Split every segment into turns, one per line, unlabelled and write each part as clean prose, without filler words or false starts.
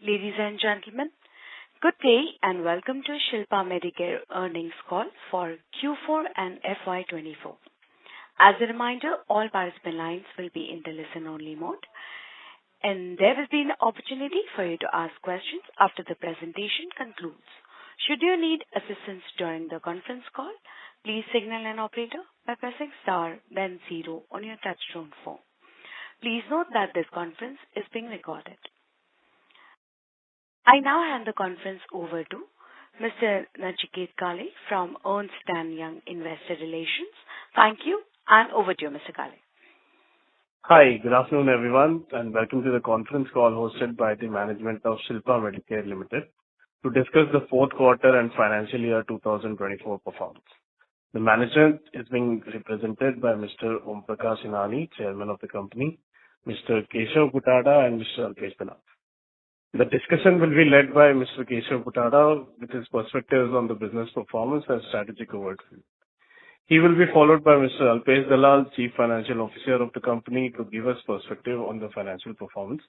Ladies and gentlemen, good day and welcome to Shilpa Medicare earnings call for Q4 and FY'24. As a reminder, all participant lines will be in the listen-only mode, and there will be an opportunity for you to ask questions after the presentation concludes. Should you need assistance during the conference call, please signal an operator by pressing star then 0 on your touchtone phone. Please note that this conference is being recorded. I now hand the conference over to Mr. Nachiket Kale from Ernst & Young Investor Relations. Thank you, and over to you, Mr. Kale.
Hi, good afternoon, everyone, and welcome to the conference call hosted by the management of Shilpa Medicare Ltd to discuss the fourth quarter and financial year 2024 performance. The management is being represented by Mr. Om Prakash Inani, Chairman of the company, Mr. Keshav Buttada, and Mr. Alpesh Dalal. The discussion will be led by Mr. Keshav Buttada with his perspectives on the business performance and strategic overview. He will be followed by Mr. Alpesh Dalal, Chief Financial Officer of the company, to give us perspective on the financial performance.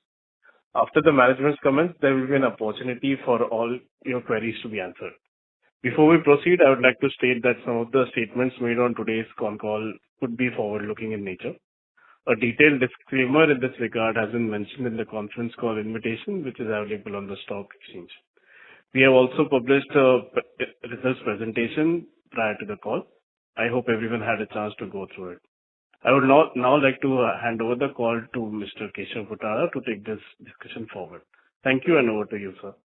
After the management's comments, there will be an opportunity for all your queries to be answered. Before we proceed, I would like to state that some of the statements made on today's Concall could be forward-looking in nature. A detailed disclaimer in this regard has been mentioned in the conference call invitation, which is available on the stock exchange. We have also published a results presentation prior to the call. I hope everyone had a chance to go through it. I would now like to hand over the call to Mr. Keshav Buttada to take this discussion forward. Thank you, and over to you, sir.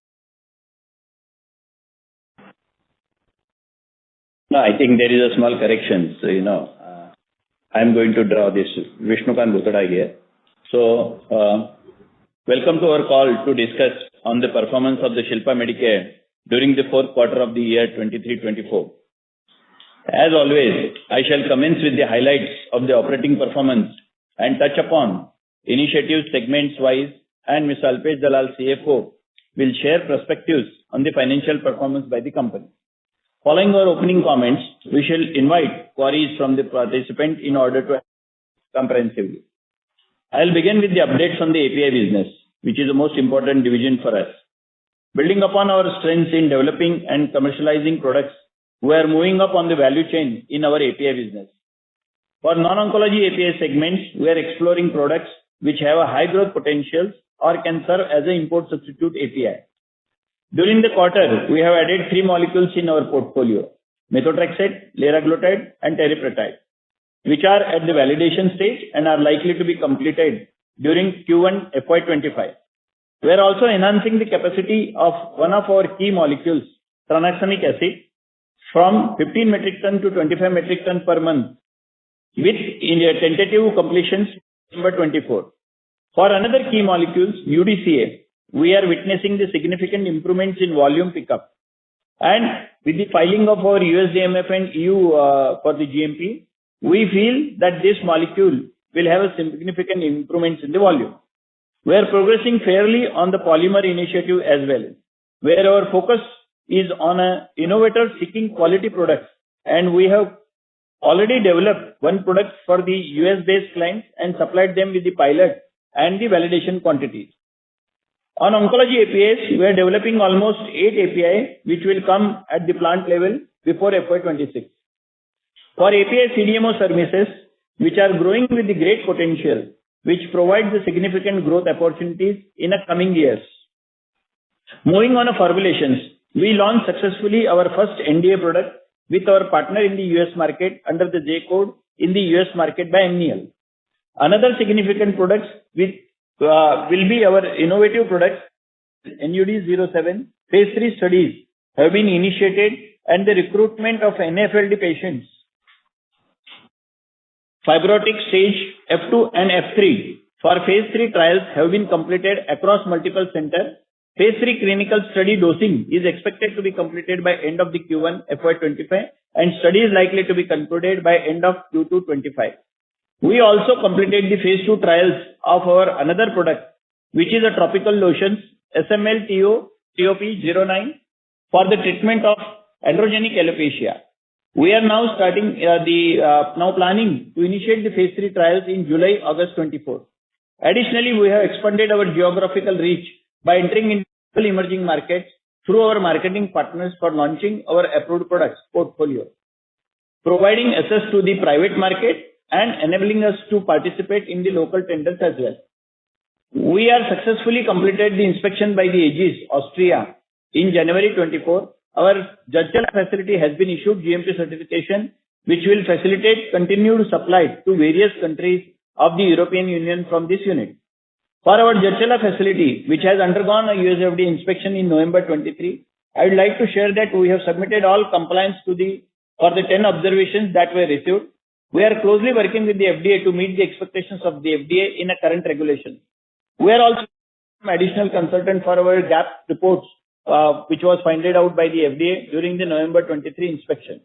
No, I think there is a small correction. So, I'm going to draw this Vishnukant Buttada here. So, welcome to our call to discuss on the performance of the Shilpa Medicare during the fourth quarter of the year 23-24. As always, I shall commence with the highlights of the operating performance and touch upon initiatives segments-wise, and Mr. Alpesh Dalal, CFO, will share perspectives on the financial performance by the company. Following our opening comments, we shall invite queries from the participant in order to comprehensively. I'll begin with the updates on the API business, which is the most important division for us. Building upon our strengths in developing and commercializing products, we are moving up on the value chain in our API business. For non-oncology API segments, we are exploring products which have a high growth potential or can serve as an import substitute API. During the quarter, we have added 3 molecules in our portfolio: methotrexate, liraglutide, and teriparatide, which are at the validation stage and are likely to be completed during Q1 FY'25. We are also enhancing the capacity of one of our key molecules, tranexamic acid, from 15 metric ton to 25 metric ton per month, with tentative completions December 24. For another key molecules, UDCA, we are witnessing the significant improvements in volume pickup. And with the filing of our USDMF and EU for the GMP, we feel that this molecule will have a significant improvements in the volume. We are progressing fairly on the polymer initiative as well, where our focus is on a innovator seeking quality products, and we have already developed one product for the US-based clients and supplied them with the pilot and the validation quantities. On oncology APIs, we are developing almost 8 API, which will come at the plant level before FY'26. For API CDMO services, which are growing with the great potential, which provides the significant growth opportunities in the coming years. Moving on to formulations, we launched successfully our first NDA product with our partner in the US market under the J code in the US market by Amneal. Another significant products will be our innovative products. NUD07 phase 3 studies have been initiated, and the recruitment of NAFLD patients, fibrotic stage F2 and F3 for phase 3 trials have been completed across multiple centers. Phase 3 clinical study dosing is expected to be completed by end of the Q1 FY'25, and study is likely to be concluded by end of Q2 25. We also completed the phase 2 trials of our another product, which is a topical lotions, SML-TOP09, for the treatment of androgenic alopecia. We are now planning to initiate the phase 3 trials in July-August 24. Additionally, we have expanded our geographical reach by entering into emerging markets through our marketing partners for launching our approved products portfolio, providing access to the private market and enabling us to participate in the local tenders as well. We are successfully completed the inspection by the Aegis, Austria in January 24. Our Jadcherla facility has been issued GMP certification, which will facilitate continued supply to various countries of the European Union from this unit. For our Jadcherla facility, which has undergone a USFDA inspection in November 23, I would like to share that we have submitted all compliance for the 10 observations that were received. We are closely working with the FDA to meet the expectations of the FDA in a current regulation. We are also additional consultant for our gap reports, which was pointed out by the FDA during the November 23 inspection.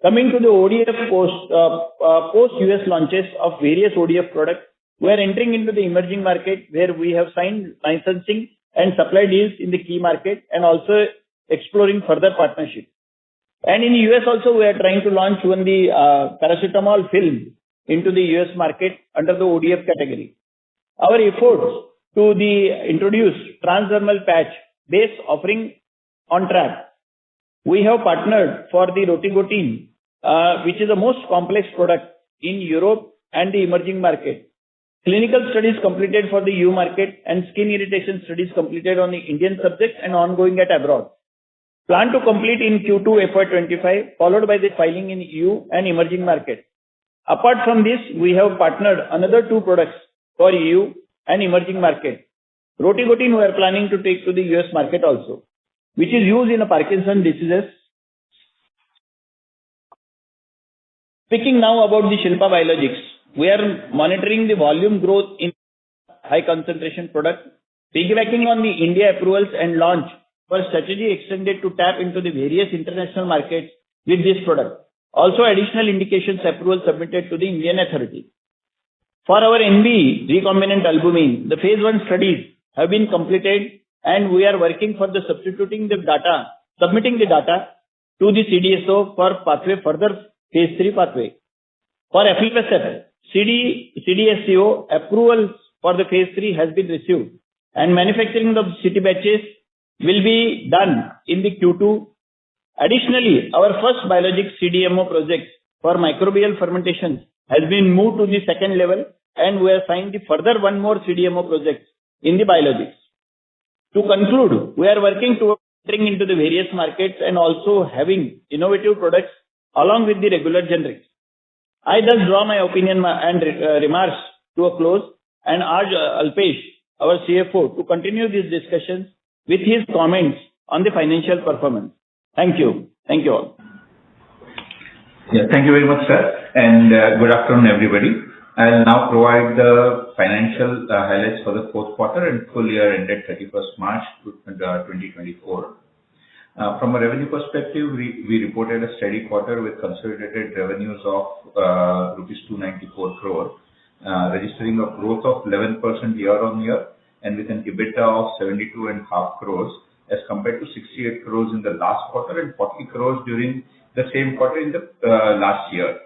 Coming to the ODF post-US launches of various ODF products, we are entering into the emerging market where we have signed licensing and supply deals in the key market and also exploring further partnerships. And in the US also, we are trying to launch one the paracetamol film into the US market under the ODF category. Our efforts to introduce transdermal patch based offering on track. We have partnered for the rotigotine, which is the most complex product in Europe and the emerging market. Clinical studies completed for the EU market and skin irritation studies completed on the Indian subject and ongoing at abroad. Plan to complete in Q2 FY'25, followed by the filing in EU and emerging market. Apart from this, we have partnered another 2 products for EU and emerging market. Rotigotine we are planning to take to the US market also, which is used in Parkinson's diseases. Speaking now about the Shilpa Biologics, we are monitoring the volume growth in high concentration product, piggybacking on the India approvals and launch for strategy extended to tap into the various international markets with this product. Also additional indications approval submitted to the Indian authority. For our NB recombinant albumin, the phase 1 studies have been completed and we are working for the submitting the data to the CDSO for pathway further phase 3 pathway. For FLSF, CDSCO approvals for the phase 3 has been received and manufacturing of city batches will be done in the Q2. Additionally, our first biologic CDMO project for microbial fermentation has been moved to the second level and we have signed the further 1 more CDMO project in the biologics. To conclude, we are working towards entering into the various markets and also having innovative products along with the regular generics. I thus draw my opinion and remarks to a close and urge Alpesh, our CFO, to continue these discussions with his comments on the financial performance. Thank you. Thank you all.
Yeah, thank you very much, sir, and good afternoon, everybody. I'll now provide the financial highlights for the fourth quarter and full year ended 31st March 2024. From a revenue perspective, we reported a steady quarter with consolidated revenues of rupees 294 crore, registering a growth of 11% year-on-year and with an EBITDA of 72.5 crores as compared to 68 crores in the last quarter and 40 crores during the same quarter in the last year.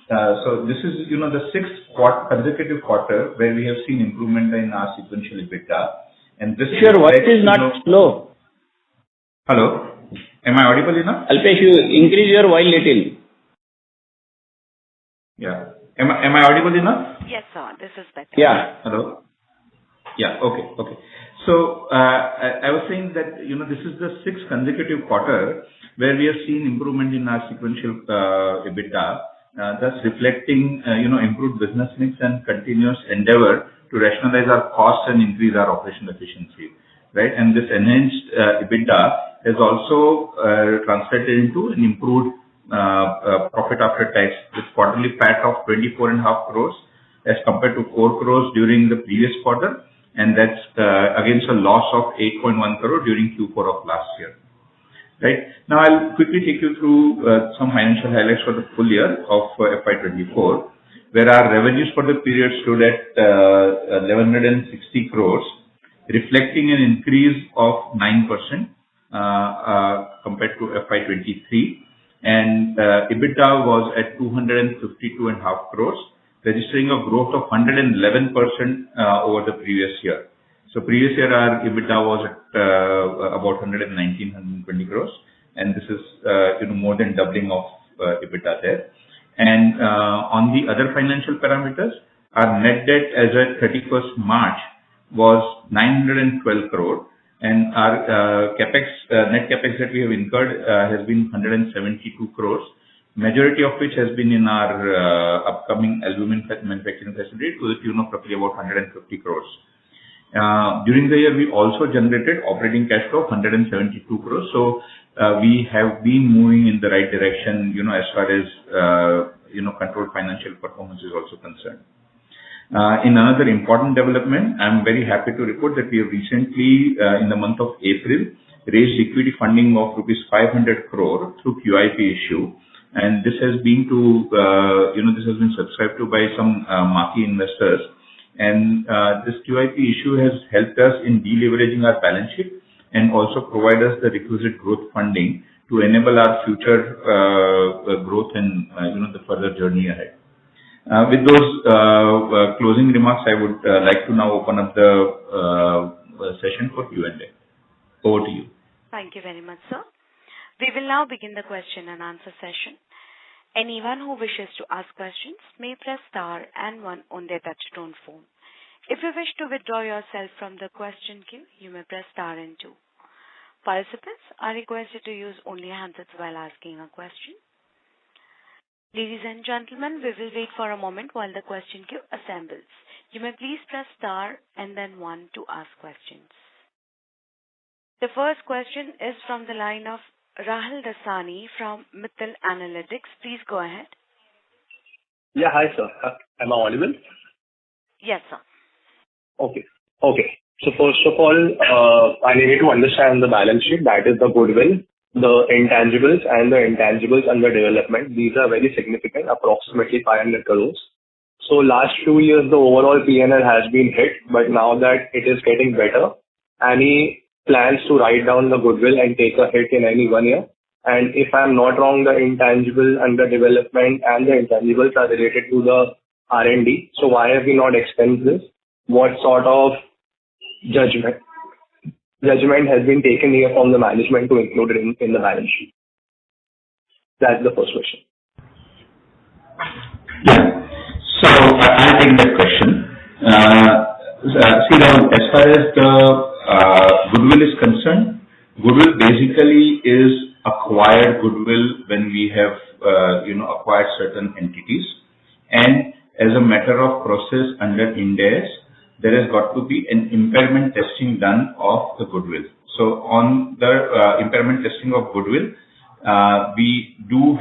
So this is, the 6th consecutive quarter where we have seen improvement in our sequential EBITDA. And this
your voice is not slow.
Hello, am I audible enough?
Alpesh, you increase your voice little.
Yeah, am I audible enough?
Yes, sir. This is better.
Yeah.
Hello. Yeah. Okay. So I was saying that this is the 6th consecutive quarter where we have seen improvement in our sequential EBITDA, thus reflecting improved business mix and continuous endeavor to rationalize our costs and increase our operational efficiency, right? And this enhanced EBITDA has also translated into an improved profit after tax with quarterly PAT of 24.5 crores as compared to 4 crores during the previous quarter, and that's against a loss of 8.1 crore during Q4 of last year. Right. Now I'll quickly take you through some financial highlights for the full year of FY'24, where our revenues for the period stood at 1160 crores, reflecting an increase of 9% compared to FY'23, and EBITDA was at 252.5 crores, registering a growth of 111% over the previous year. So previous year our EBITDA was at about 120 crores, and this is more than doubling of EBITDA there. And on the other financial parameters, our net debt as at 31st March was 912 crore, and our net capex that we have incurred has been 172 crores. Majority of which has been in our upcoming aluminum manufacturing facility to the tune of roughly about 150 crores. During the year, we also generated operating cash flow of 172 crores. So we have been moving in the right direction, as far as controlled financial performance is also concerned. In another important development, I'm very happy to report that we have recently, in the month of April, raised equity funding of rupees 500 crore through QIP issue. And this has been this has been subscribed to by some marquee investors. And this QIP issue has helped us in deleveraging our balance sheet and also provide us the requisite growth funding to enable our future growth and the further journey ahead. With those closing remarks, I would like to now open up the session for Q&A. Over to you.
Thank you very much, sir. We will now begin the question and answer session. Anyone who wishes to ask questions may press star and 1 on their touchtone phone. If you wish to withdraw yourself from the question queue, you may press star and 2. Participants are requested to use only handsets while asking a question. Ladies and gentlemen, we will wait for a moment while the question queue assembles. You may please press star and then 1 to ask questions. The first question is from the line of Rahul Dasani from Mittal Analytics. Please go ahead.
Yeah, hi sir. Am I audible?
Yes, sir.
Okay. So first of all, I need to understand the balance sheet. That is the goodwill, the intangibles and the intangibles under development. These are very significant, approximately 500 crores. So last few years, the overall P&L has been hit, but now that it is getting better, any plans to write down the goodwill and take a hit in any 1 year? And if I'm not wrong, the intangible under development and the intangibles are related to the R&D. So why have we not expensed this? What sort of judgment has been taken here from the management to include it in the balance sheet? That's the first question.
Yeah. So I'll take that question. See now, as far as the goodwill is concerned, goodwill basically is acquired goodwill when we have acquired certain entities, and as a matter of process under Ind AS, there has got to be an impairment testing done of the goodwill. So on the impairment testing of goodwill, we do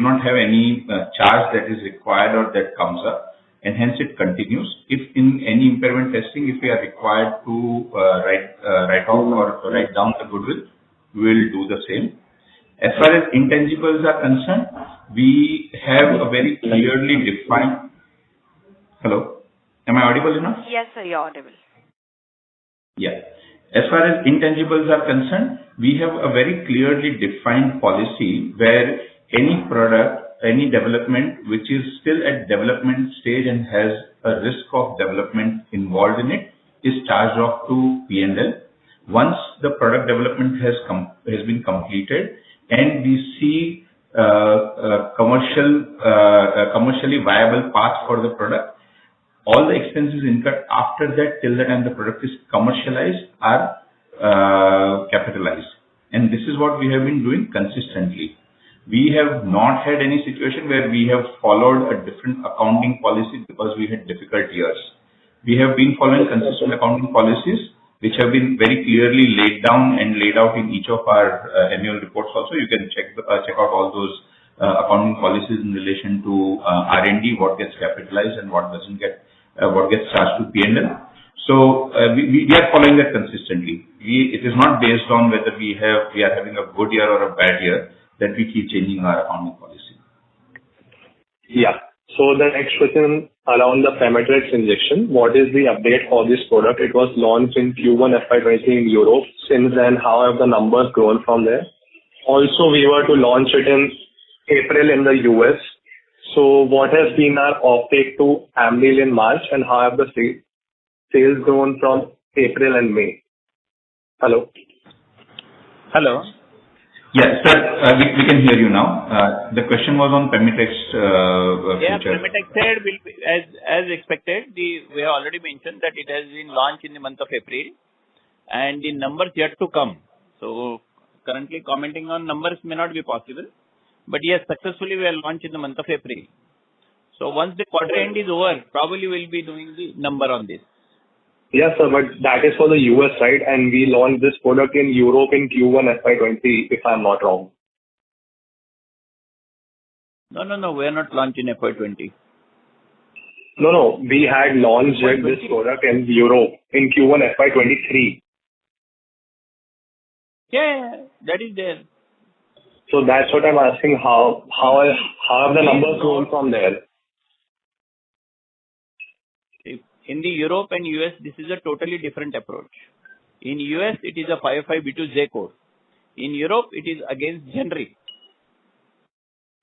not have any charge that is required or that comes up, and hence it continues. If in any impairment testing, if we are required to write off or write down the goodwill, we will do the same. As far as intangibles are concerned, we have a very clearly defined. Hello, am I audible enough?
Yes, sir, you're audible.
Yeah. As far as intangibles are concerned, we have a very clearly defined policy where any product, any development which is still at development stage and has a risk of development involved in it is charged off to P&L. Once the product development has been completed and we see commercially viable path for the product, all the expenses incurred after that till the time the product is commercialized are capitalized. And this is what we have been doing consistently. We have not had any situation where we have followed a different accounting policy because we had difficult years. We have been following consistent accounting policies which have been very clearly laid down and laid out in each of our annual reports also. You can check out all those accounting policies in relation to R&D, what gets capitalized and what gets charged to P&L. So we are following that consistently. It is not based on whether we are having a good year or a bad year that we keep changing our accounting policy. Yeah.
So the next question around the Pemetrix injection. What is the update for this product? It was launched in Q1 FY'23 in Europe. Since then, how have the numbers grown from there? Also, we were to launch it in April in the US. So what has been our offtake to Amneal in March, and how have the sales grown from April and May. Hello?
Hello.
Yeah, sir, we can hear you now. The question was on Pemetrex's
Yeah,
future.
Pemetrexed will be as expected. We have already mentioned that it has been launched in the month of April, and the numbers yet to come. So currently commenting on numbers may not be possible, but yes, successfully we are launched in the month of April. So once the quarter end is over, probably we'll be doing the number on this.
Yes, sir, but that is for the US, right? And we launched this product in Europe in Q1 FY'20, if I'm not wrong.
No, we are not launched in FY'20.
No, we had launched this product in Europe in Q1 FY'23.
Yeah, that is there.
So that's what I'm asking, how have the numbers grown from there?
In the Europe and US, this is a totally different approach. In US, it is a 505(b)(2) J code. In Europe, it is against generic.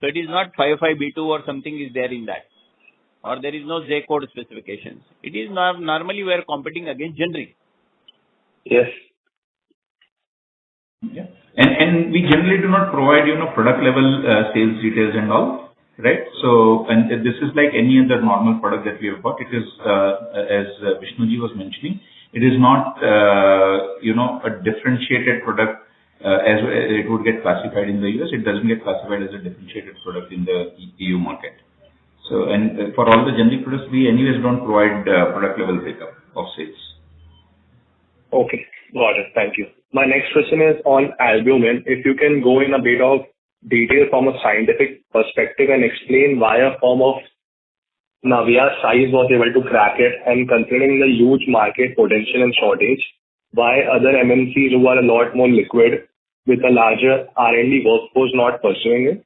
So it is not 505(b)(2) or something is there in that. Or there is no J code specifications. It is normally we are competing against generic.
Yes.
Yeah. And we generally do not provide, product level sales details and all, right? So, and this is like any other normal product that we have got. It is, as Vishnuji was mentioning, it is not, a differentiated product as it would get classified in the US. It doesn't get classified as a differentiated product in the EU market. So, and for all the generic products, we anyways don't provide product level breakup of sales.
Okay, got it. Thank you. My next question is on albumin. If you can go in a bit of detail from a scientific perspective and explain why a firm of Navia's size was able to crack it, and considering the huge market potential and shortage, why other MNCs who are a lot more liquid with a larger R&D workforce not pursuing it?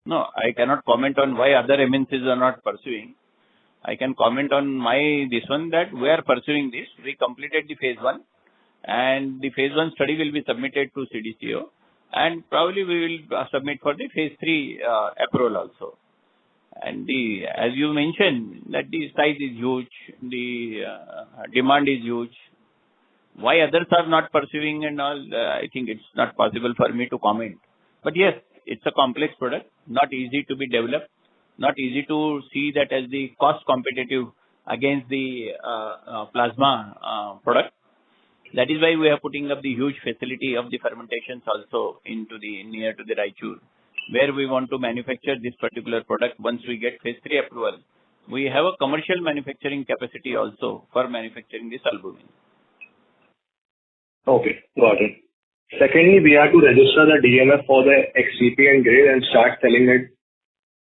No, I cannot comment on why other MNCs are not pursuing. I can comment on this one that we are pursuing this. We completed the phase 1 and the phase 1 study will be submitted to CDCO, and probably we will submit for the phase 3 approval also. And as you mentioned that the size is huge, the demand is huge. Why others are not pursuing and all, I think it's not possible for me to comment. But yes, it's a complex product, not easy to be developed. Not easy to see that as the cost competitive against the plasma product. That is why we are putting up the huge facility of the fermentations also near to the Raichur, where we want to manufacture this particular product once we get phase 3 approval. We have a commercial manufacturing capacity also for manufacturing this albumin.
Okay, got it. Secondly, we have to register the DMF for the excipient grade and start selling it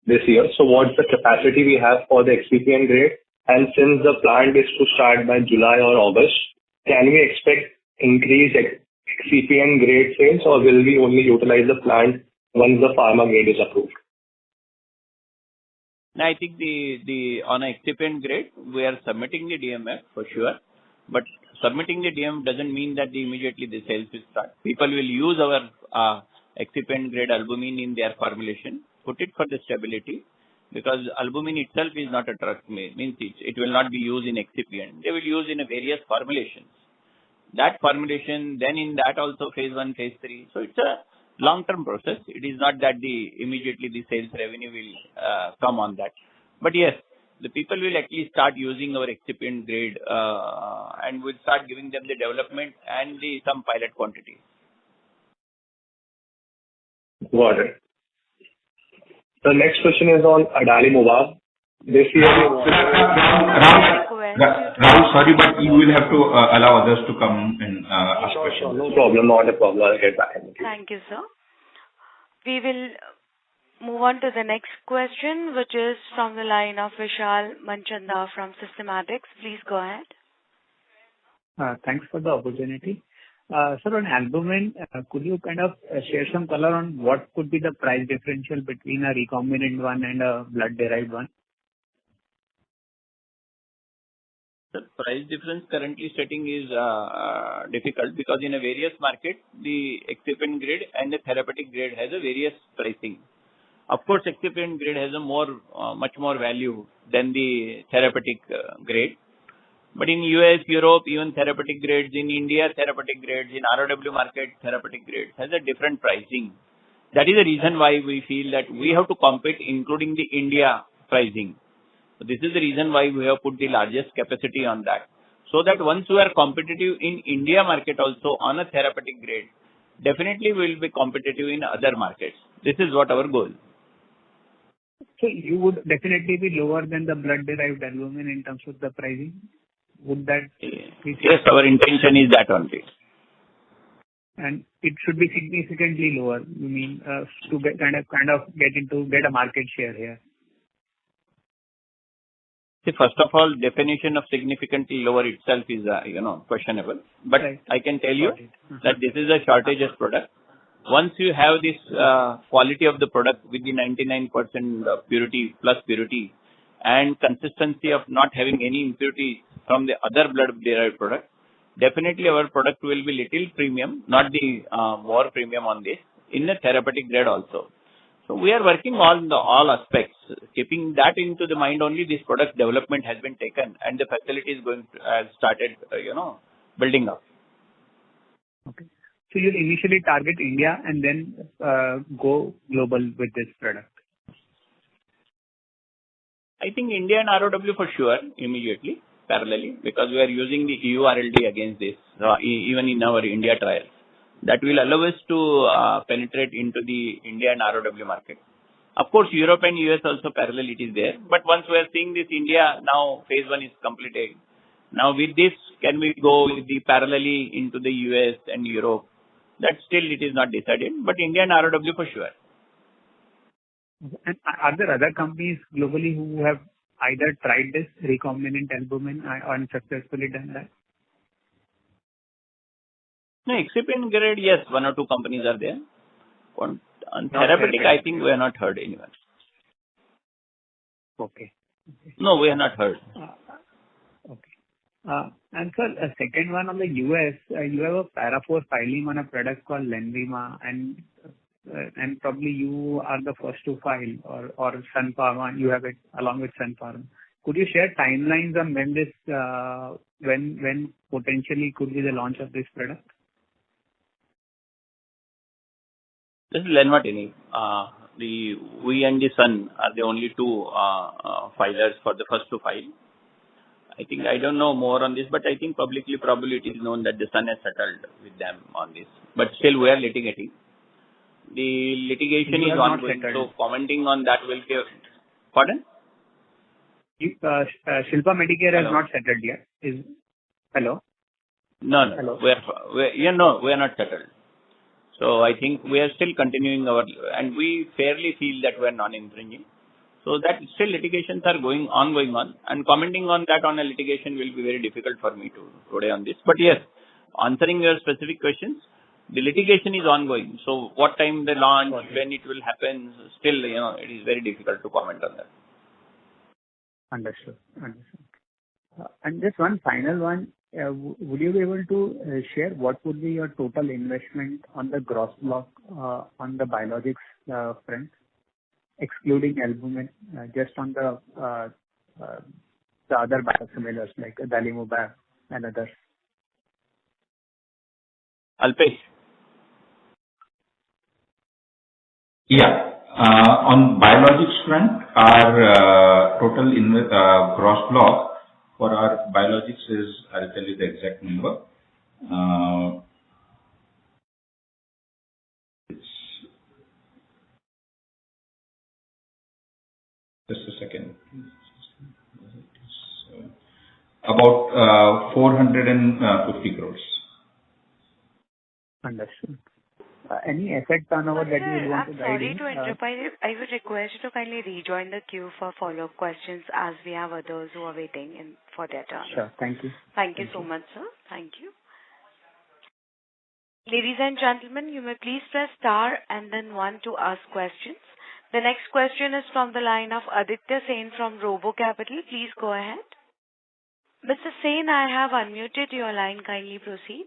this year. So what's the capacity we have for the excipient grade? And since the plant is to start by July or August, can we expect increased excipient grade sales, or will we only utilize the plant once the pharma grade is approved?
I think on a excipient grade, we are submitting the DMF for sure. But submitting the DMF doesn't mean that immediately the sales will start. People will use our excipient grade albumin in their formulation, put it for the stability, because albumin itself is not a drug, means it will not be used in excipient. They will use in various formulations. That formulation, then in that also phase 1, phase 3. So it's a long-term process. It is not that immediately the sales revenue will come on that. But yes, the people will actually start using our excipient grade and we'll start giving them the development and some pilot quantity.
Got it. The next question is on adalimumab. This year we
Rahul, sorry, but you will have to allow others to come and ask questions.
Sure, no problem, not a problem. I'll get back.
Thank you, sir. We will move on to the next question, which is from the line of Vishal Manchanda from Systematics. Please go ahead.
Thanks for the opportunity. Sir, on albumin, could you kind of share some color on what could be the price differential between a recombinant one and a blood-derived one?
The price difference currently setting is difficult because in a various market, the excipient grade and the therapeutic grade has a various pricing. Of course, excipient grade has a much more value than the therapeutic grade. But in US, Europe, even therapeutic grades, in India, therapeutic grades, in ROW market, therapeutic grades has a different pricing. That is the reason why we feel that we have to compete, including the India pricing. So this is the reason why we have put the largest capacity on that. So that once we are competitive in India market also on a therapeutic grade, definitely we will be competitive in other markets. This is what our goal.
So you would definitely be lower than the blood-derived albumin in terms of the pricing? Would that be?
Yes, our intention is that only.
And it should be significantly lower. You mean to get get a market share here?
See, first of all, definition of significantly lower itself is questionable. But right. I can tell you that this is a shortage of product. Once you have this quality of the product with the 99% purity plus purity and consistency of not having any impurity from the other blood-derived product, definitely our product will be little premium, not the more premium on this, in the therapeutic grade also. So we are working on all aspects. Keeping that into the mind only, this product development has been taken and the facility is has started, building up.
Okay. So you initially target India and then go global with this product?
I think India and ROW for sure, immediately, parallelly, because we are using the EU RLD against this, even in our India trials. That will allow us to penetrate into the India and ROW market. Of course, Europe and US also parallel it is there. But once we are seeing this India, now phase 1 is completed. Now with this, can we go with the parallelly into the US and Europe? That still it is not decided, but India and ROW for sure.
And are there other companies globally who have either tried this recombinant albumin or unsuccessfully done that?
No, excipient grade, yes, 1 or 2 companies are there. On therapeutic, I think we have not heard anyone.
Okay.
No, we have not heard.
Okay. And sir, a second one on the US, you have a Para 4 filing on a product called Lenvima, and probably you are the first to file, or Sun Pharma, you have it along with Sun Pharma. Could you share timelines on when this, when potentially could be the launch of this product?
This is Lenvima. We and the Sun are the only two filers for the first to file. I think I don't know more on this, but I think publicly probably it is known that the Sun has settled with them on this. But still we are litigating. The litigation is ongoing, so commenting on that will give. Pardon?
Shilpa Medicare has not settled yet. Hello?
No.
Hello?
We are not settled. So I think we are still continuing and we fairly feel that we are non-infringing. So that still litigations are going on, and commenting on that on a litigation will be very difficult for me today on this. But yes, answering your specific questions, the litigation is ongoing. So what time they launch, when it will happen, still, it is very difficult to comment on that.
Understood. And just one final one, would you be able to share what would be your total investment on the gross block on the biologics front, excluding albumin, just on the other biosimilars like adalimumab and others?
Alpesh.
Yeah. On biologics front, our total gross block for our biologics is, I'll tell you the exact number. It's just a second. About 450 crores.
Understood. Any asset turnover that you would want to guide in?
Sorry to interrupt. I would request you to kindly rejoin the queue for follow-up questions, as we have others who are waiting for their turn.
Sure. Thank you.
Thank you so much, sir. Thank you. Ladies and gentlemen, you may please press star and then 1 to ask questions. The next question is from the line of Aditya Sen from Robo Capital. Please go ahead. Mr. Sen, I have unmuted your line. Kindly proceed.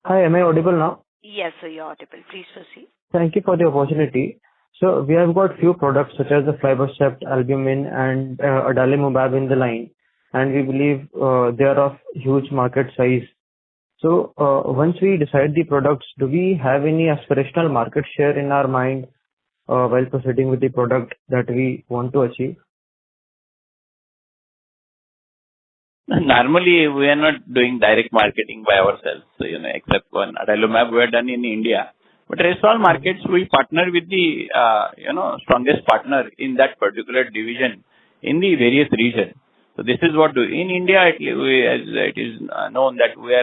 Hi, am I audible now?
Yes, sir, you're audible. Please proceed.
Thank you for the opportunity. So we have got few products such as the Flibercept, albumin, and adalimumab in the line, and we believe they are of huge market size. So once we decide the products, do we have any aspirational market share in our mind while proceeding with the product that we want to achieve?
Normally, we are not doing direct marketing by ourselves, except one adalimumab we are done in India. But rest all markets, we partner with the, strongest partner in that particular division in the various regions. So this is what in India, as it is known that we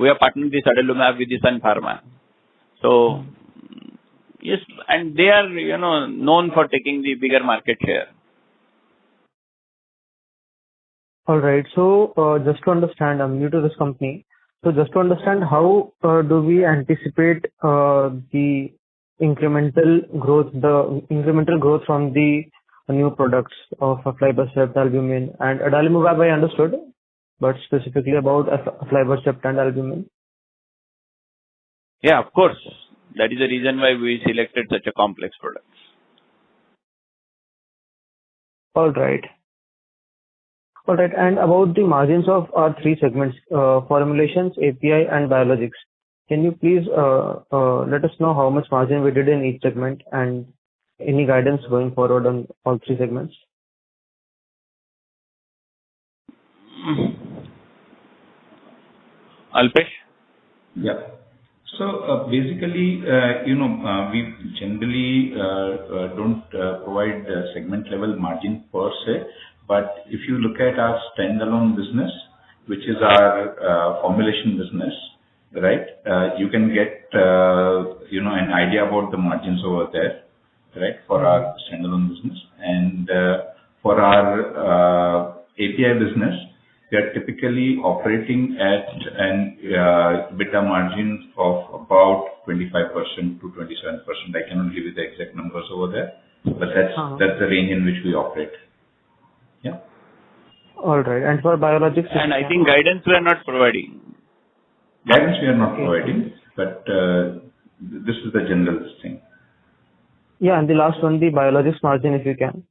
are partnering this adalimumab with the Sun Pharma. So yes, and they are, known for taking the bigger market share.
All right. So just to understand, I'm new to this company. So just to understand, how do we anticipate the incremental growth from the new products of Flibercept, albumin, and adalimumab? I understood, but specifically about Flibercept and albumin.
Yeah, of course. That is the reason why we selected such a complex product.
All right. All right. And about the margins of our three segments, formulations, API, and biologics, can you please let us know how much margin we did in each segment and any guidance going forward on all three segments?
Alpesh?
Yeah. So basically, we generally don't provide segment level margin per se, but if you look at our standalone business, which is our formulation business, right, you can get an idea about the margins over there, right, for our standalone business. And for our API business, we are typically operating at an EBITDA margin of about 25% to 27%. I cannot give you the exact numbers over there, but that's the range in which we operate. Yeah.
All right. And for biologics?
And I think guidance we are not providing.
Guidance we are not providing, but this is the general thing.
Yeah, and the last one, the biologics margin, if you can.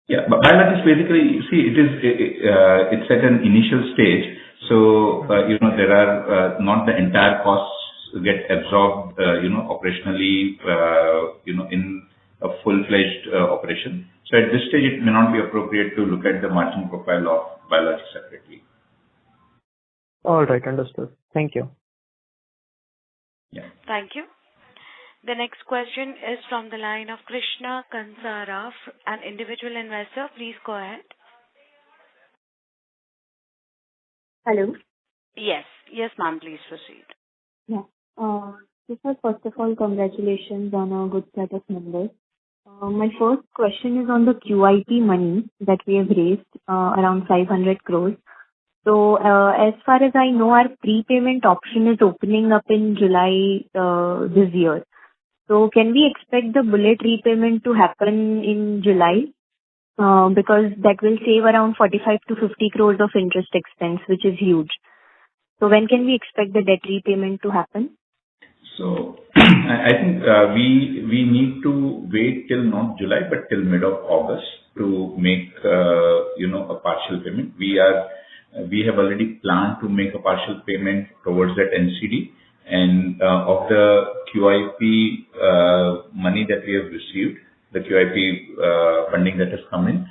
Yeah, but biologics basically, it's at an initial stage. So, there are not the entire costs get absorbed, operationally, in a full-fledged operation. So at this stage, it may not be appropriate to look at the margin profile of biologics separately.
All right, understood. Thank you.
Yeah.
Thank you. The next question is from the line of Krishna Kansara, an individual investor. Please go ahead.
Hello.
Yes, ma'am. Please proceed.
Yeah. First of all, congratulations on a good set of numbers. My first question is on the QIP money that we have raised, around 500 crores. So, as far as I know, our prepayment option is opening up in July this year. So, can we expect the bullet repayment to happen in July? Because that will save around 45 to 50 crores of interest expense, which is huge. So, when can we expect the debt repayment to happen?
So, I think we need to wait till not July, but till mid of August to make a partial payment. We have already planned to make a partial payment towards that NCD, and of the QIP money that we have received, the QIP funding that has come in,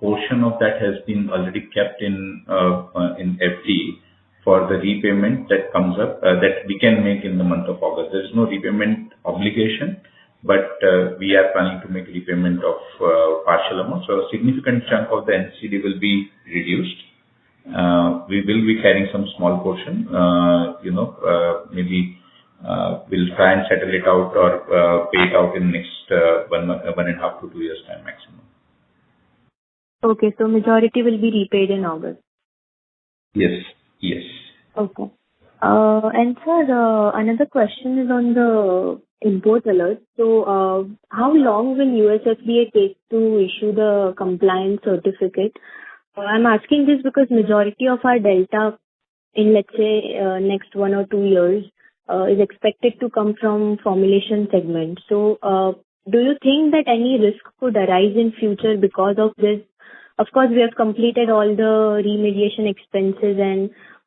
portion of that has been already kept in FD for the repayment that comes up, that we can make in the month of August. There is no repayment obligation, but we are planning to make repayment of partial amount. So a significant chunk of the NCD will be reduced. We will be carrying some small portion, maybe we'll try and settle it out or pay it out in next 1.5 to 2 years time maximum.
Okay, so majority will be repaid in August.
Yes.
Okay. And sir, another question is on the import alert. So, how long will USFDA take to issue the compliance certificate? I'm asking this because majority of our delta in, let's say, next 1 or 2 years is expected to come from formulation segment. So, do you think that any risk could arise in future because of this? Of course, we have completed all the remediation expenses,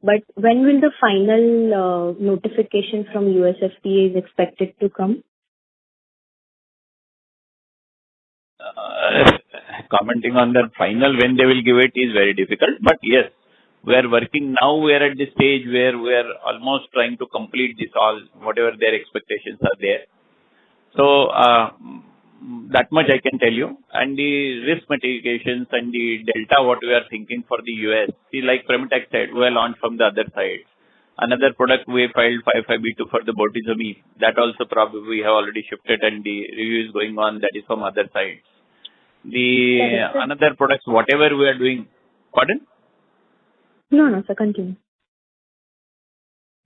but when will the final notification from USFDA is expected to come?
Commenting on the final when they will give it is very difficult. But yes, we are working now. We are at the stage where we are almost trying to complete this all, whatever their expectations are there. So that much I can tell you. And the risk mitigations and the delta, what we are thinking for the US, see, like Premitech said, we are launched from the other side. Another product we filed 552 for the bortezomib. That also probably we have already shifted and the review is going on. That is from other sides. The another products, whatever we are doing. Pardon?
No, sir, continue.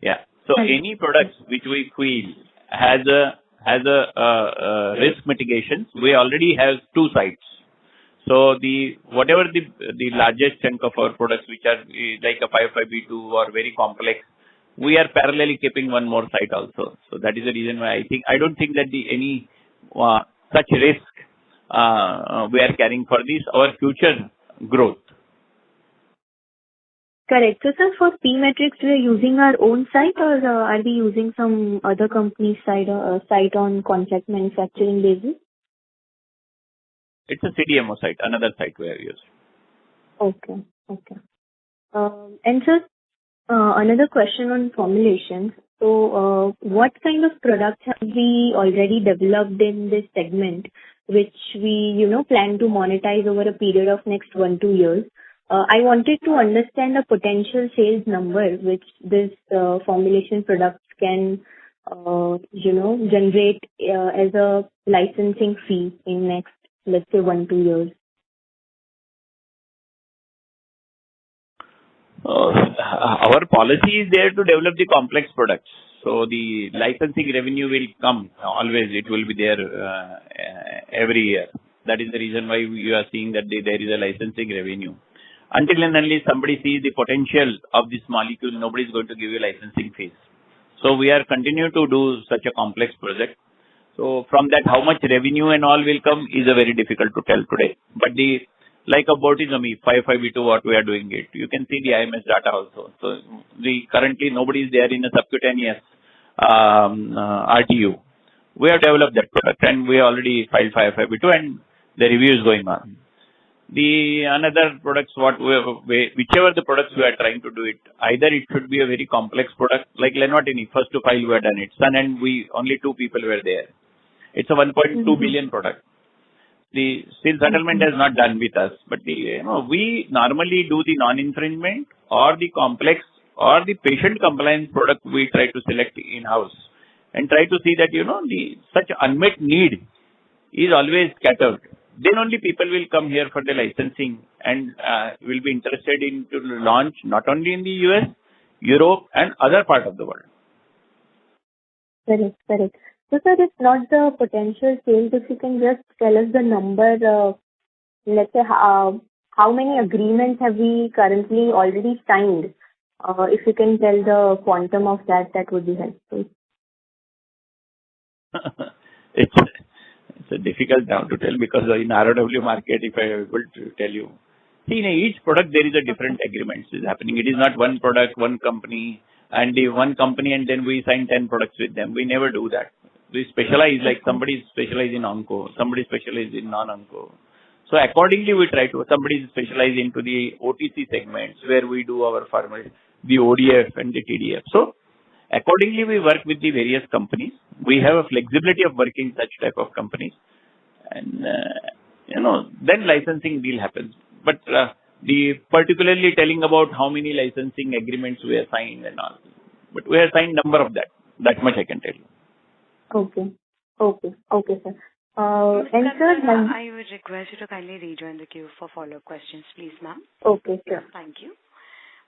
Yeah. So any products which we feel has a risk mitigation, we already have two sites. So whatever the largest chunk of our products which are like a 552 or very complex, we are parallelly keeping one more site also. So that is the reason why I don't think that any such risk we are carrying for this our future growth.
Correct. So, sir, for P-Matrix, we are using our own site, or are we using some other company's site on contract manufacturing basis?
It's a CDMO site, another site we are using.
Okay. And sir, another question on formulations. So, what kind of products have we already developed in this segment, which we, plan to monetize over a period of next 1-2 years? I wanted to understand the potential sales number which this formulation products can, generate as a licensing fee in next, let's say, 1-2 years.
Our policy is there to develop the complex products. So the licensing revenue will come always. It will be there every year. That is the reason why you are seeing that there is a licensing revenue. Until and unless somebody sees the potential of this molecule, nobody is going to give you licensing fees. So we are continuing to do such a complex project. So from that, how much revenue and all will come is a very difficult to tell today. But like a bortezomib, 552, what we are doing it, you can see the IMS data also. So currently nobody is there in a subcutaneous RTU. We have developed that product and we already filed 552 and the review is going on. The another products, whichever the products we are trying to do it, either it should be a very complex product, like Lenotini, first to file we have done it. Sun and only 2 people were there. It's a 1.2 billion product. The still settlement has not done with us, but we normally do the non-infringement or the complex or the patient compliance product we try to select in-house and try to see that, such unmet need is always scattered. Then only people will come here for the licensing and will be interested in to launch not only in the US, Europe and other part of the world.
Correct. So, sir, it's not the potential sales. If you can just tell us the number, let's say how many agreements have we currently already signed? If you can tell the quantum of that would be helpful.
It's a difficult now to tell because in ROW market, if I am able to tell you, see, in each product there is a different agreements is happening. It is not one product, one company, and then we sign 10 products with them. We never do that. We specialize, like somebody is specialized in onco, somebody is specialized in non-onco. So accordingly, we try to, somebody is specialized into the OTC segments where we do our pharma, the ODF and the TDF. So accordingly, we work with the various companies. We have a flexibility of working such type of companies. And, then licensing deal happens. But particularly telling about how many licensing agreements we have signed and all. But we have signed number of that. That much I can tell you.
Okay, sir.
And sir, I would request you to kindly rejoin the queue for follow-up questions, please, ma'am.
Okay, sure.
Thank you.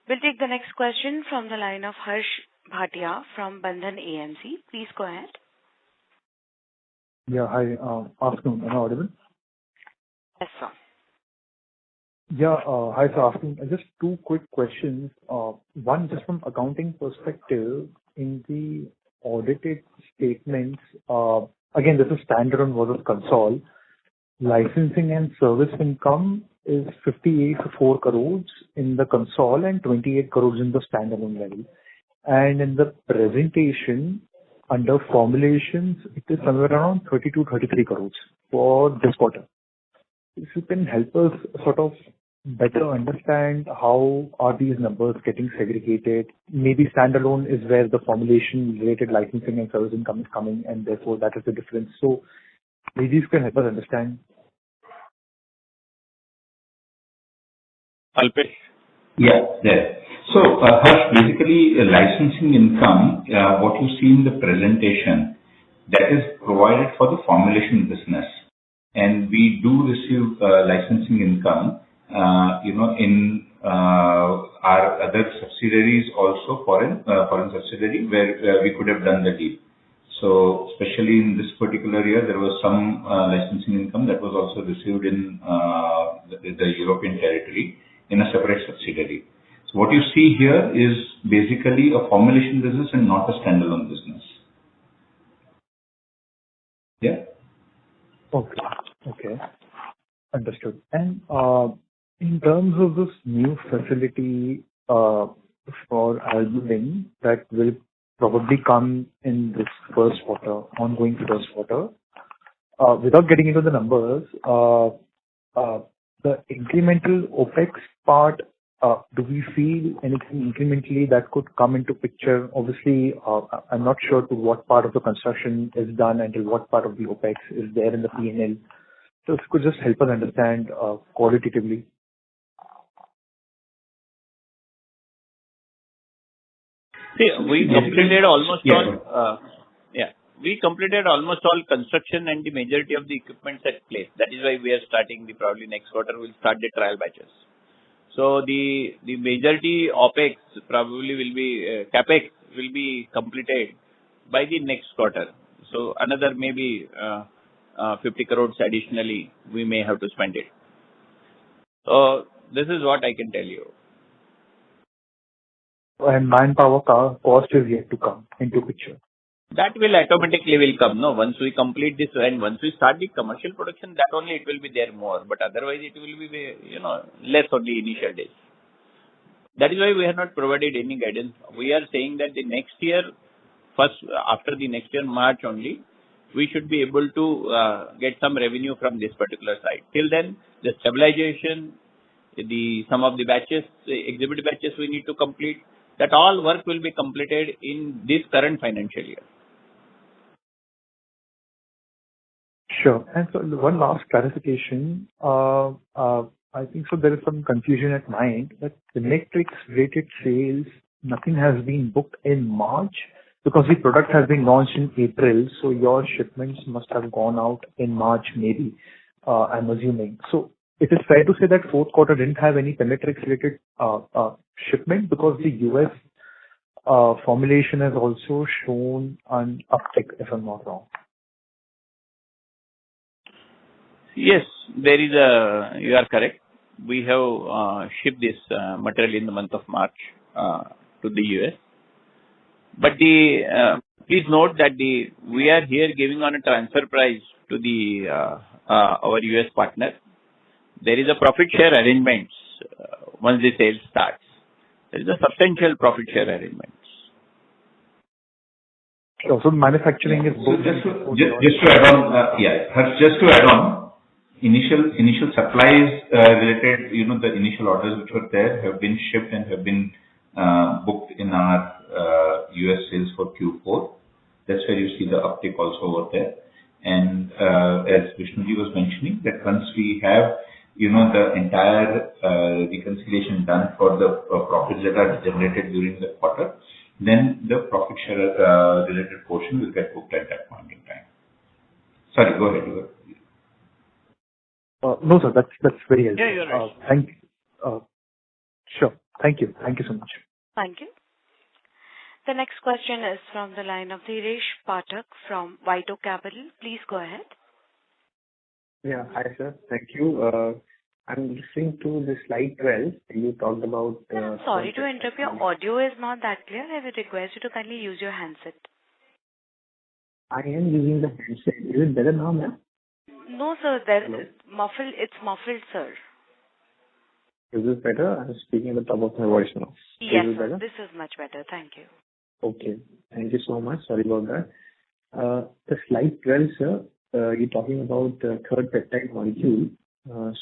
We'll take the next question from the line of Harsh Bhatia from Bandhan AMC. Please go ahead.
Yeah, hi. Afternoon. Am I audible?
Yes, sir.
Yeah, hi, sir. Afternoon. Just 2 quick questions. One, just from accounting perspective, in the audited statements, again, this is standalone versus consol. Licensing and service income is 58 crores in the consol and 28 crores in the standalone level. And in the presentation, under formulations, it is somewhere around 32-33 crores for this quarter. If you can help us sort of better understand how are these numbers getting segregated. Maybe standalone is where the formulation-related licensing and service income is coming, and therefore that is the difference. So maybe you can help us understand.
Alpesh? Yeah, there. So, Harsh, basically, licensing income, what you see in the presentation, that is provided for the formulation business. And we do receive licensing income, in our other subsidiaries also, foreign subsidiary, where we could have done the deal. So, especially in this particular year, there was some licensing income that was also received in the European territory in a separate subsidiary. So what you see here is basically a formulation business and not a standalone business. Yeah.
Okay. Understood. And in terms of this new facility for albumin that will probably come in this first quarter, ongoing first quarter, without getting into the numbers, the incremental OpEx part, do we feel anything incrementally that could come into picture? Obviously, I'm not sure to what part of the construction is done and to what part of the OpEx is there in the P&L. So if you could just help us understand qualitatively.
See, we completed almost we completed almost all construction and the majority of the equipment at place. That is why we are starting probably next quarter we'll start the trial batches. So the majority OpEx probably will be CapEx will be completed by the next quarter. So another maybe 50 crores additionally we may have to spend it. So this is what I can tell you.
And manpower cost is yet to come into picture.
That will automatically come, no? Once we complete this and once we start the commercial production, that only it will be there more. But otherwise, it will be, less on the initial days. That is why we have not provided any guidance. We are saying that the next year, after the next year March only, we should be able to get some revenue from this particular site. Till then, the stabilization, some of the batches, the exhibit batches we need to complete, that all work will be completed in this current financial year.
Sure. And so one last clarification. I think so there is some confusion at my end that the metrics related sales, nothing has been booked in March because the product has been launched in April. So your shipments must have gone out in March maybe, I'm assuming. So it is fair to say that fourth quarter didn't have any metrics related shipment because the US formulation has also shown an uptick, if I'm not wrong.
Yes, you are correct. We have shipped this material in the month of March to the US. But please note that we are here giving on a transfer price to our US partner. There is a profit share arrangements once the sales starts. There is a substantial profit share arrangements.
So manufacturing is both.
Just to add on, just to add on, initial supplies related, the initial orders which were there have been shipped and have been booked in our US sales for Q4. That's where you see the uptick also over there. And as Vishnuji was mentioning, that once we have the entire reconciliation done for the profits that are generated during the quarter, then the profit share related portion will get booked at that point in time. Sorry, go ahead.
No, sir, that's very helpful.
Yeah, you're right.
Sure. Thank you. Thank you so much.
Thank you. The next question is from the line of Dheeresh Pathak from White Capital. Please go ahead.
Yeah, hi sir. Thank you. I'm listening to the slide 12. You talked about.
I'm sorry to interrupt. Your audio is not that clear. I would request you to kindly use your handset.
I am using the handset. Is it better now, ma'am?
No, sir.
Hello?
It's muffled, sir.
Is this better? I'm speaking at the top of my voice now.
Yes,
Is it
sir.
better?
This is much better. Thank you.
Okay. Thank you so much. Sorry about that. The slide 12, sir, you're talking about the third peptide molecule.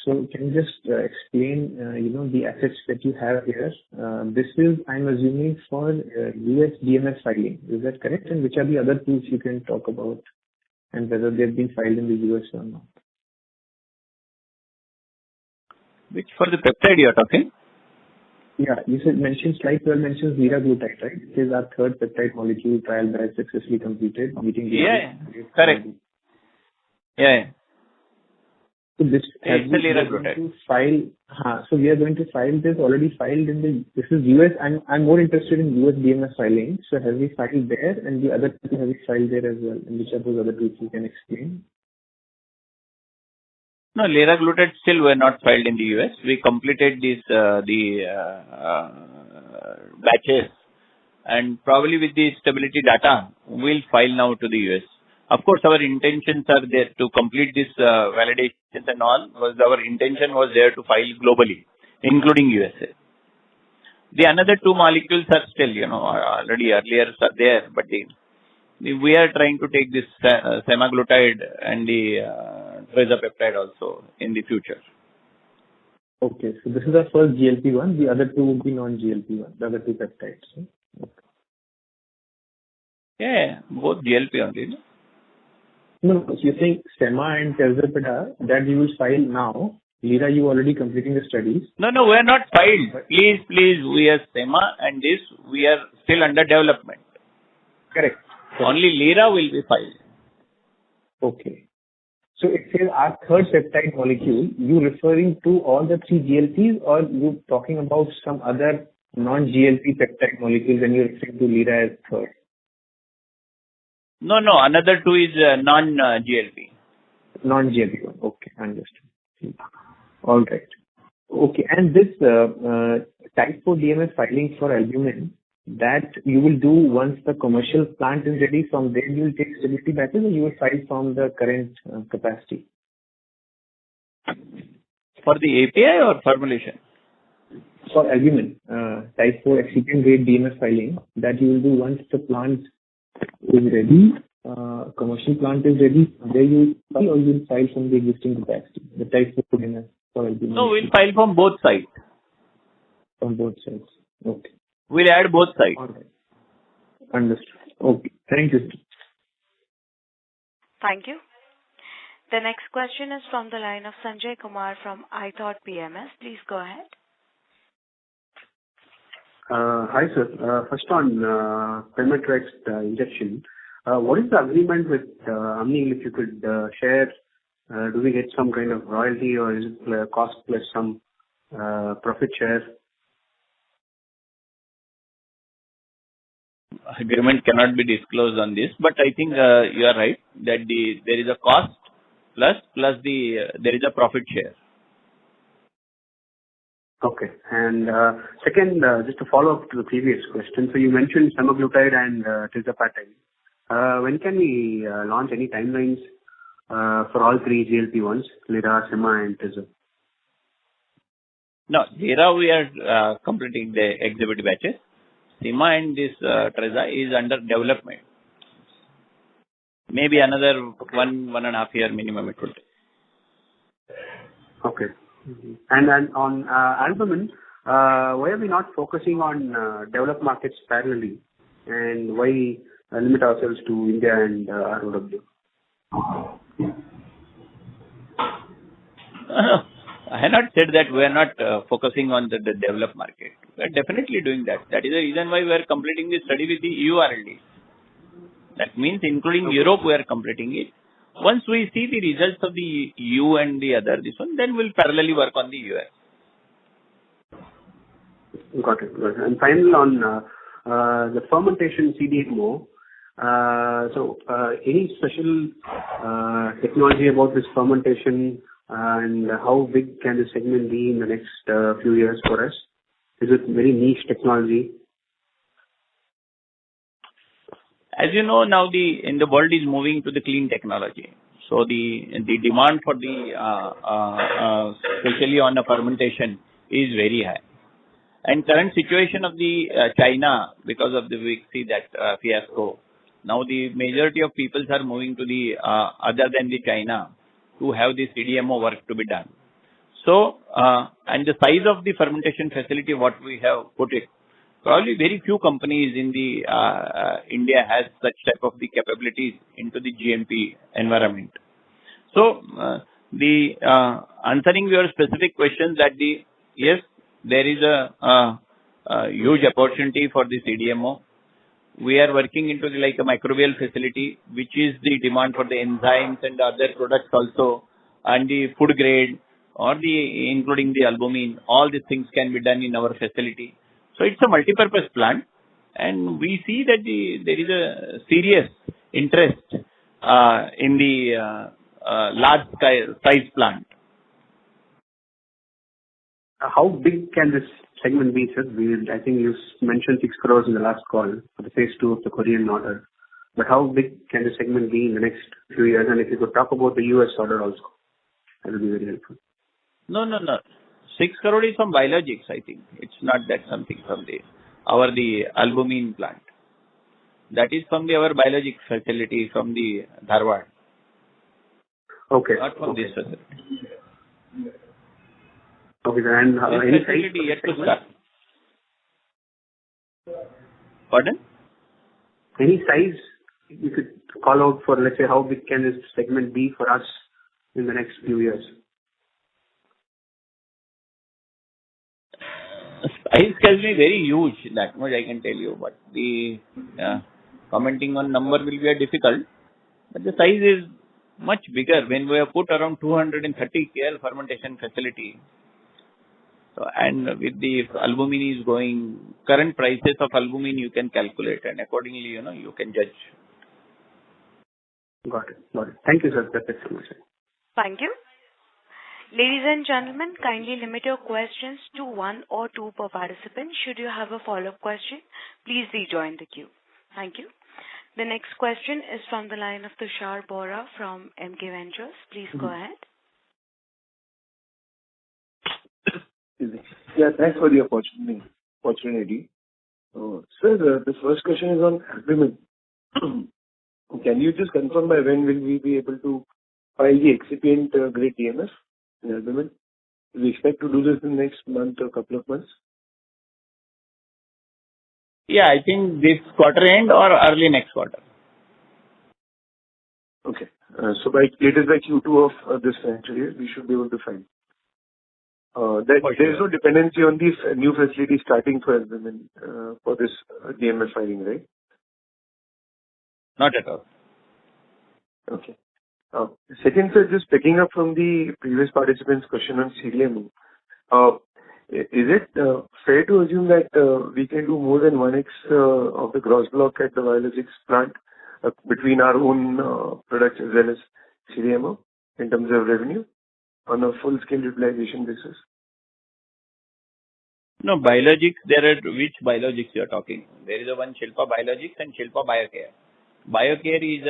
So can you just explain, the assets that you have here? This is, I'm assuming, for US DMF filing. Is that correct? And which are the other tools you can talk about and whether they've been filed in the US or not?
Which for the peptide you are talking?
Yeah, you mentioned slide 12 mentions liraglutide, right? It is our third peptide molecule trial that has successfully completed, meeting the
Yeah, correct. Yeah.
So this
It's a
we are going
liraglutide.
to file. So we are going to file this already filed in the. This is US. I'm more interested in US DMS filing. So have we filed there, and the other two have we filed there as well? And which are those other two you can explain?
No, liraglutide still were not filed in the US. We completed this batches, and probably with the stability data, we'll file now to the US. Of course, our intentions are there to complete this validations and all. Our intention was there to file globally, including USA. The another two molecules are still, already earlier are there, but we are trying to take this semaglutide and the trizapeptide also in the future.
Okay, so this is our first GLP-1. The other two will be non-GLP-1. The other two peptides. Okay.
Yeah, both GLP only.
No, so you're saying sema and tirzepatide that you will file now. Lira, you already completing the studies.
No, we are not filed. Please, we are SEMA and this, we are still under development.
Correct.
Only Lira will be filed.
Okay. So it says our third peptide molecule, you referring to all the three GLPs or you talking about some other non-GLP peptide molecules and you're referring to Lira as third?
No, another two is non-GLP.
Non-GLP-1. Okay, understood. All right. Okay, and this type 4 DMF filing for albumin, that you will do once the commercial plant is ready, from there you will take stability batches or you will file from the current capacity?
For the API or formulation?
For albumin, type 4 excipient grade DMF filing, that you will do once the plant is ready, commercial plant is ready, there you will file or you will file from the existing capacity, the type 4 DMF for albumin?
No, we'll file from both sides.
From both sides. Okay.
We'll add both sides.
All right. Understood. Okay. Thank you.
Thank you. The next question is from the line of Sanjay Kumar from iThought PMS. Please go ahead.
Hi, sir. First on Pemetrexed injection. What is the agreement with Amneal, if you could share? Do we get some kind of royalty or is it cost plus some profit share?
Agreement cannot be disclosed on this, but I think you are right that there is a cost plus there is a profit share.
Okay. And second, just to follow up to the previous question, so you mentioned semaglutide and tirzepatide. When can we launch? Any timelines for all three GLP-1s, Lira, Sema, and Tirzep?
No, Lira we are completing the exhibit batches. Sema and this Treza is under development. Maybe another 1.5 year minimum it will take.
Okay. And then on albumin, why are we not focusing on developed markets parallelly? And why limit ourselves to India and ROW?
I have not said that we are not focusing on the developed market. We are definitely doing that. That is the reason why we are completing the study with the EU RLD. That means including Europe we are completing it. Once we see the results of the EU and the other, this one, then we'll parallelly work on the US.
Got it. And final on the fermentation CDMO. Any special technology about this fermentation and how big can this segment be in the next few years for us? Is it very niche technology?
As you know, now the world is moving to the clean technology. So the demand for especially on the fermentation is very high. And current situation of the China, because of the we see that fiasco, now the majority of peoples are moving to the other than the China to have the CDMO work to be done. So and the size of the fermentation facility what we have put it, probably very few companies in the India has such type of the capabilities into the GMP environment. So the answering your specific question that yes, there is a huge opportunity for the CDMO. We are working into like a microbial facility, which is the demand for the enzymes and other products also, and the food grade or including the albumin. All these things can be done in our facility. So it's a multi-purpose plant, and we see that there is a serious interest in the large size plant.
How big can this segment be, sir? I think you mentioned 6 crores in the last call for the phase 2 of the Korean order. But how big can the segment be in the next few years? And if you could talk about the US order also, that would be very helpful.
No. 6 crore is from biologics, I think. It's not that something from the albumin plant. That is from our biologics facility from the Dharwad.
Okay.
Not from this facility.
Okay, and
this facility yet to start. Pardon?
Any size you could call out for, let's say, how big can this segment be for us in the next few years?
Size can be very huge, that much I can tell you, but the commenting on number will be difficult. But the size is much bigger when we have put around 230 KL fermentation facility. So, and with the albumin is going, current prices of albumin you can calculate, and accordingly, you can judge.
Got it. Thank you, sir. That's it from my side.
Thank you. Ladies and gentlemen, kindly limit your questions to 1 or 2 per participant. Should you have a follow-up question, please rejoin the queue. Thank you. The next question is from the line of Tushar Bora from MK Ventures. Please go ahead.
Yeah, thanks for the opportunity. Sir, the first question is on albumin. Can you just confirm by when will we be able to file the excipient grade DMF in albumin? Do we expect to do this in the next month or couple of months?
Yeah, I think this quarter end or early next quarter.
Okay. So latest by Q2 of this financial year, we should be able to file. There is no dependency on this new facility starting for albumin for this DMF filing, right?
Not at all.
Okay. Second, sir, just picking up from the previous participant's question on CDMO. Is it fair to assume that we can do more than 1x of the gross block at the biologics plant between our own products as well as CDMO in terms of revenue on a full-scale utilization basis?
No, biologics, there are which biologics you are talking? There is one Shilpa Biologics and Shilpa Biocare. Biocare is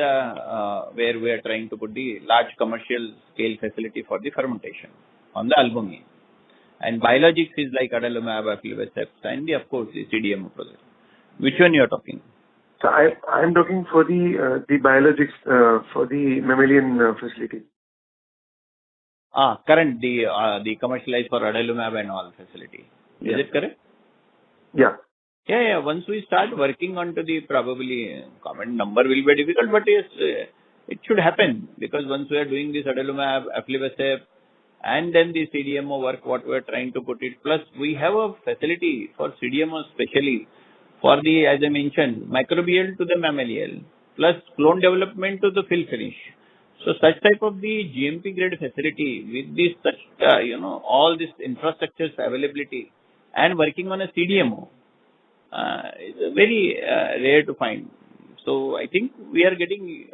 where we are trying to put the large commercial scale facility for the fermentation on the albumin. And biologics is like adalimumab, aflibercept, and of course the CDMO project. Which one you are talking?
So I'm looking for the biologics for the mammalian facility.
Current the commercialized for adalimumab and all facility. Is it correct?
Yeah.
Yeah. Once we start working on to the probably comment number will be difficult, but yes, it should happen because once we are doing this adalimumab, aflibercept, and then the CDMO work, what we are trying to put it. Plus, we have a facility for CDMO especially for the, as I mentioned, microbial to the mammalian, plus clone development to the fill finish. So, such type of the GMP grade facility with this such, all this infrastructures availability and working on a CDMO is very rare to find. So, I think we are getting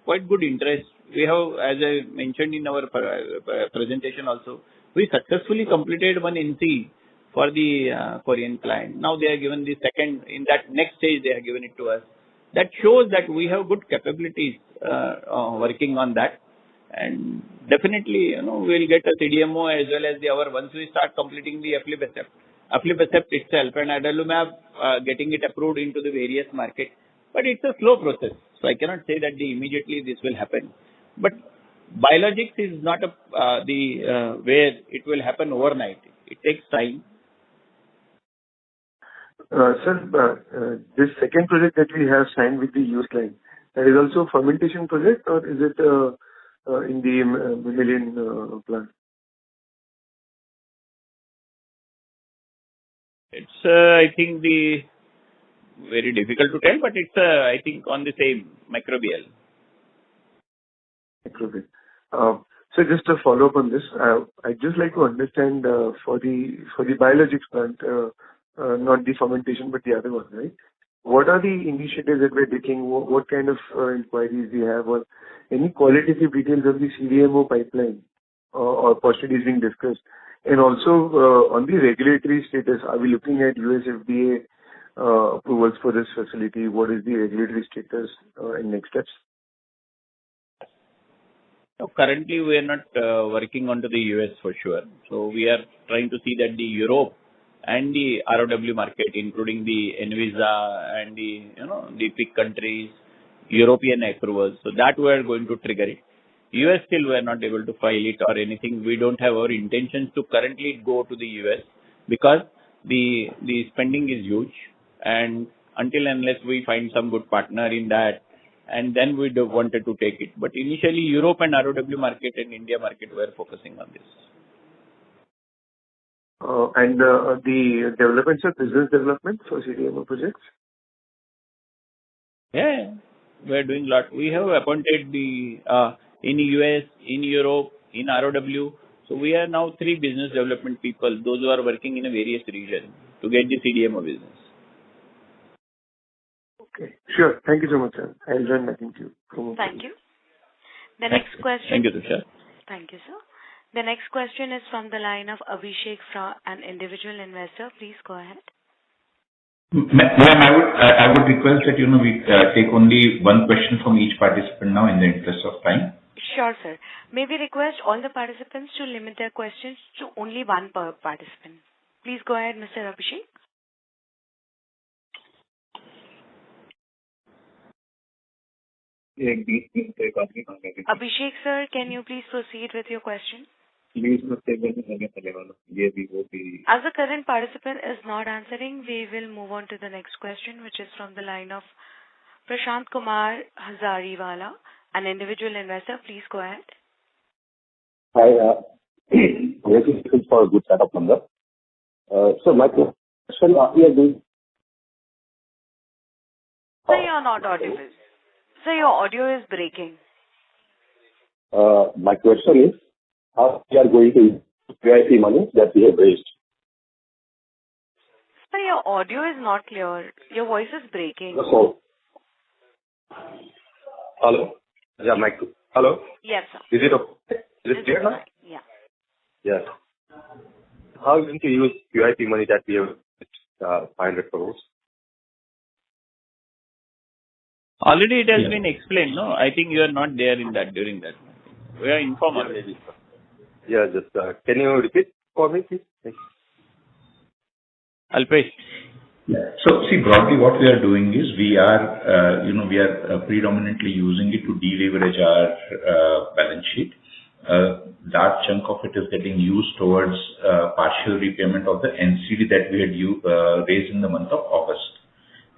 quite good interest. We have, as I mentioned in our presentation also, we successfully completed one NC for the Korean client. Now they are given the second, in that next stage they have given it to us. that shows that we have good capabilities working on that. And definitely, we'll get a CDMO as well as once we start completing the aflibercept itself and adalimumab, getting it approved into the various markets. But it's a slow process. So I cannot say that immediately this will happen. But biologics is not where it will happen overnight. It takes time.
Sir, this second project that we have signed with the US client, that is also a fermentation project, or is it in the mammalian plant?
It's, I think, very difficult to tell, but it's, I think, on the same microbial.
Microbial. So just a follow-up on this, I'd just like to understand for the biologics plant, not the fermentation, but the other one, right? What are the initiatives that we're taking? What kind of inquiries we have, or any qualitative details of the CDMO pipeline or opportunities being discussed? And also on the regulatory status, are we looking at US FDA approvals for this facility? What is the regulatory status and next steps?
So currently, we are not working on to the US for sure. So we are trying to see that the Europe and the ROW market, including the Anvisa and the big countries, European approvals. So that we are going to trigger it. US still we are not able to file it or anything. We don't have our intentions to currently go to the US because the spending is huge, and until unless we find some good partner in that, and then we wanted to take it. But initially, Europe and ROW market and India market were focusing on this.
And the developments of business development for CDMO projects?
Yeah, we are doing a lot. We have appointed in US, in Europe, in ROW. So we are now 3 business development people, those who are working in a various regions to get the CDMO business.
Okay, sure. Thank you so much, sir. I'll join back in queue.
Thank you. The next question.
Thank you, Tushar.
Thank you, sir. The next question is from the line of Abhishek from an individual investor. Please go ahead.
Ma'am, I would request that we take only one question from each participant now in the interest of time.
Sure, sir. May we request all the participants to limit their questions to only one per participant. Please go ahead, Mr. Abhishek. Abhishek, sir, can you please proceed with your question? As the current participant is not answering, we will move on to the next question, which is from the line of Prashant Kumar Hazariwala, an individual investor. Please go ahead.
Hi, congratulations for a good set of numbers. So my question, we are doing.
Sir, you are not audible. Sir, your audio is breaking.
My question is, how we are going to use QIP money that we have raised?
Sir, your audio is not clear. Your voice is breaking.
So, hello? Yeah, Mike. Hello?
Yes, sir.
Is it okay? Is it clear now?
Yeah.
Yes. How are we going to use QIP money that we have 500 crores?
Already it has been explained, no? I think you are not there during that. We are informed already.
Yeah, just can you repeat for me, please? Thank you.
Alpesh.
Yeah. So see, broadly what we are doing is we are predominantly using it to deleverage our balance sheet. Large chunk of it is getting used towards partial repayment of the NCD that we had raised in the month of August.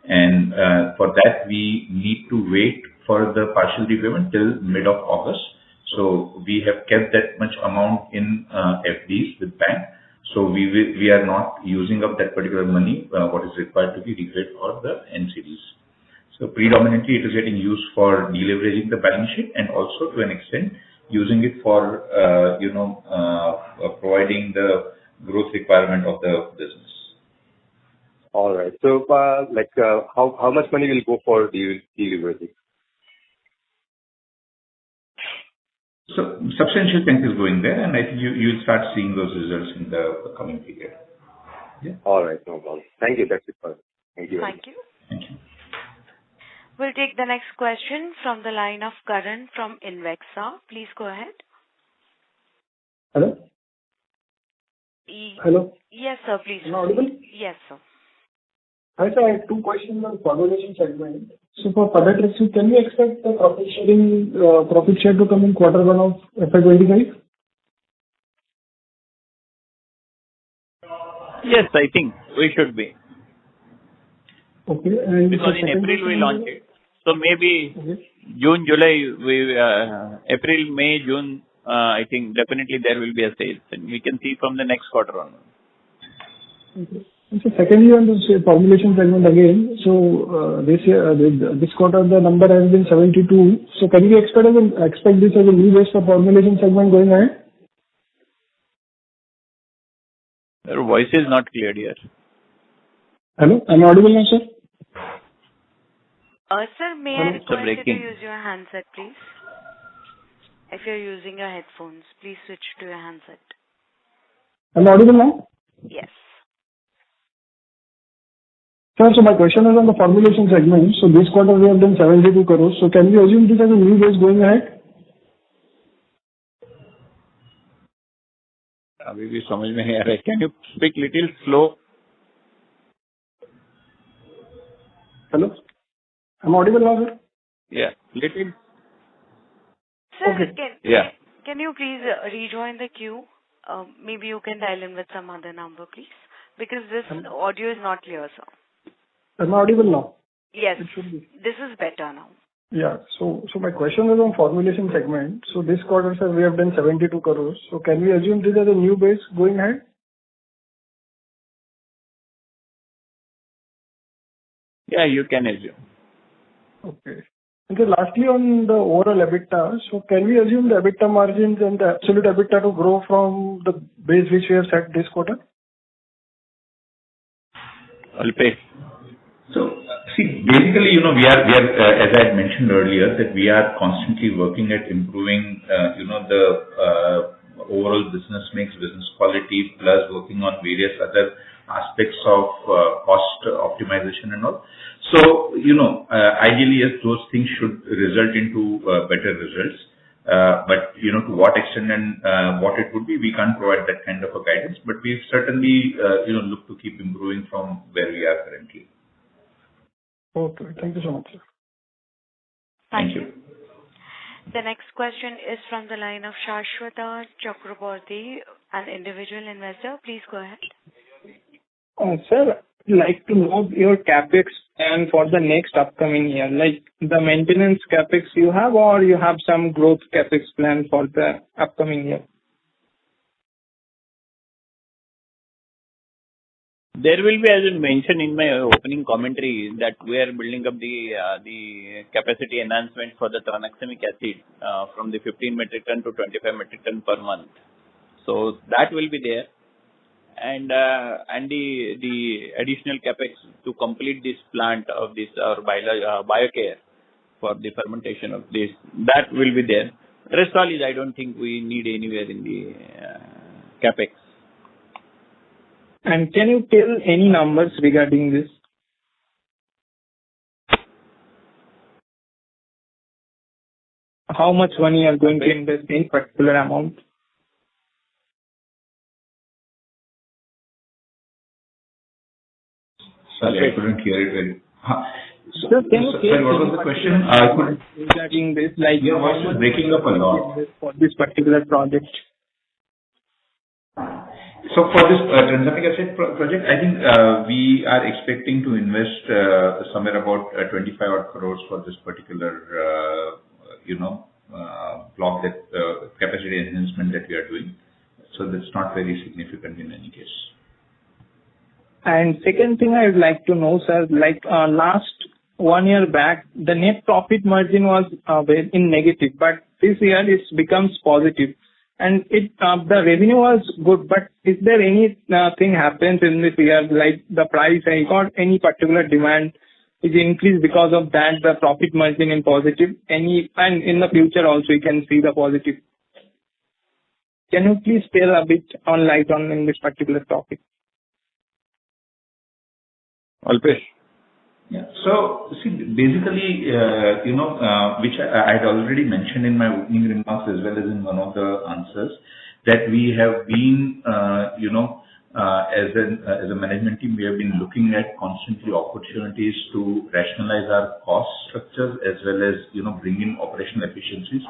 And for that, we need to wait for the partial repayment till mid of August. So we have kept that much amount in FDs with bank. So we are not using up that particular money, what is required to be repaid for the NCDs. So predominantly it is getting used for deleveraging the balance sheet and also to an extent using it for providing the growth requirement of the business.
All right. So how much money will go for deleveraging?
So substantial chunk is going there, and I think you'll start seeing those results in the coming period. Yeah.
All right, no problem. Thank you. That's it for me. Thank you.
Thank you.
Thank you.
We'll take the next question from the line of Karan from Invexa. Please go ahead.
Hello?
E-
Hello?
Yes, sir, please.
Am I audible?
Yes, sir.
Hi, sir. I have two questions on formulation segment. So for Padatrexate, can we expect the profit share to come in quarter one of FY'25?
Yes, I think we should be.
Okay. And
Because in April we launched it. So maybe June, July, April, May, June, I think definitely there will be a sales. And we can see from the next quarter on.
Okay. And so secondly, on the formulation segment again, so this quarter the number has been 72. So can we expect this as a new base for formulation segment going ahead?
Your voice is not clear here.
Hello? Am I audible now, sir?
Sir, may I request you to use your handset, please? If you're using your headphones, please switch to your handset.
Am I audible now?
Yes.
Sir, so my question is on the formulation segment. So this quarter we have done 72 crores. So can we assume this as a new base going ahead?
अभी भी समझ में नहीं आ रहा है. Can you speak little slow?
Hello? Am I audible now, sir?
Yeah, little.
Sir,
Okay.
can you please rejoin the queue? Maybe you can dial in with some other number, please. Because this audio is not clear, sir.
Am I audible now?
Yes.
It should be.
This is better now.
Yeah. So my question is on formulation segment. So this quarter, sir, we have done 72 crores. So can we assume this as a new base going ahead?
Yeah, you can assume.
Okay. And so lastly, on the overall EBITDA, so can we assume the EBITDA margins and the absolute EBITDA to grow from the base which we have set this quarter?
Alpesh.
So, see, basically, we are, as I had mentioned earlier, that we are constantly working at improving, the overall business mix, business quality, plus working on various other aspects of cost optimization and all. So, ideally, yes, those things should result into better results. But, to what extent and what it would be, we can't provide that kind of a guidance. But we certainly, look to keep improving from where we are currently.
Okay. Thank you so much, sir.
Thank you. The next question is from the line of Shashwata Chakraborty, an individual investor. Please go ahead.
Sir, I'd like to know your capex plan for the next upcoming year, like the maintenance capex you have, or you have some growth capex plan for the upcoming year.
There will be, as I mentioned in my opening commentary, that we are building up the capacity enhancement for the tranexamic acid from the 15 metric ton to 25 metric ton per month. So that will be there. And the additional capex to complete this plant of this biocare for the fermentation of this, that will be there. Rest all is, I don't think we need anywhere in the capex.
And can you tell any numbers regarding this? How much money you are going to invest in particular amount?
Sorry, I couldn't hear it very.
Sir, can you
sorry, what was the question?
Regarding this, like
your voice is breaking up a lot
for this particular project.
So for this tranexamic acid project, I think we are expecting to invest somewhere about 25 odd crores for this particular, block that capacity enhancement that we are doing. So that's not very significant in any case.
And second thing I would like to know, sir, like last 1 year back, the net profit margin was in negative, but this year it becomes positive. And the revenue was good, but is there anything happens in this year, like the price or any particular demand is increased because of that, the profit margin in positive? And in the future also you can see the positive. Can you please tell a bit on light on in this particular topic?
Alpesh.
Yeah. So see, basically, which I had already mentioned in my opening remarks as well as in one of the answers, that we have been, as a management team, we have been looking at constantly opportunities to rationalize our cost structures as well as, bring in operational efficiencies,